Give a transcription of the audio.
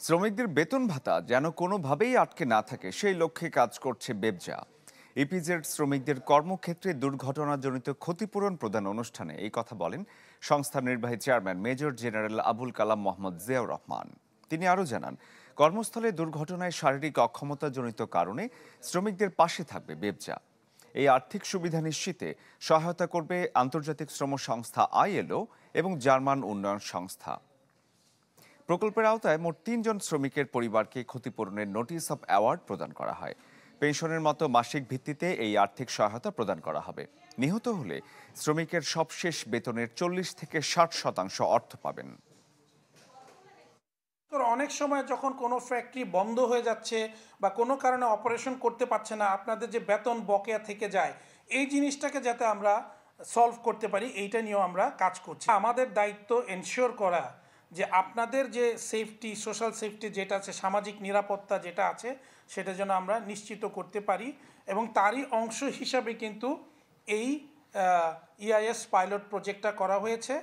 শ্রমিকদের বেতন ভাতা যেন কোনোভাবেই আটকে না থাকে সেই লক্ষ্যে কাজ করছে বেবজা। ইপিজেড শ্রমিকদের কর্মক্ষেত্রে দুর্ঘটনাজনিত ক্ষতিপূরণ প্রদান অনুষ্ঠানে এই কথা বলেন সংস্থার নির্বাহী chairman major general Abul Kalam Mohammad Ziaur Rahman. তিনি আরও জানান, কর্মস্থলে দুর্ঘটনায় শারীরিক অক্ষমতাজনিত কারণে শ্রমিকদের পাশে থাকবে বেবজা। এই আর্থিক সুবিধা নিশ্চিতে সহায়তা করবে আন্তর্জাতিক শ্রম সংস্থা আইএলও এবং জার্মান উন্নয়ন সংস্থা। প্রকল্পের আওতায় মোট ৩ জন শ্রমিকের পরিবারকে ক্ষতিপূরণের নোটিশ অফ অ্যাওয়ার্ড প্রদান করা হয়। পেনশনের মতো মাসিক ভিত্তিতে এই আর্থিক সহায়তা প্রদান করা হবে। নিহত হলে শ্রমিকের সবশেষ বেতনের ৪০ থেকে ৬০% অর্থ পাবেন। অনেক সময় যখন কোনো ফ্যাক্টরি বন্ধ হয়ে যাচ্ছে বা কোনো কারণে অপারেশন করতে পারছে না, আপনাদের যে বেতন বকেয়া থেকে যায়, এই জিনিসটাকে যাতে আমরা সলভ করতে পারি, এইটা নিয়েও আমরা কাজ করছি। আমাদের দায়িত্ব এনশিওর করা যে আপনাদের যে সেফটি, সোশ্যাল সেফটি যেটা আছে, সামাজিক নিরাপত্তা যেটা আছে, সেটা যেন আমরা নিশ্চিত করতে পারি। এবং তারই অংশ হিসাবে কিন্তু এই ইআইএস পাইলট প্রজেক্টটা করা হয়েছে।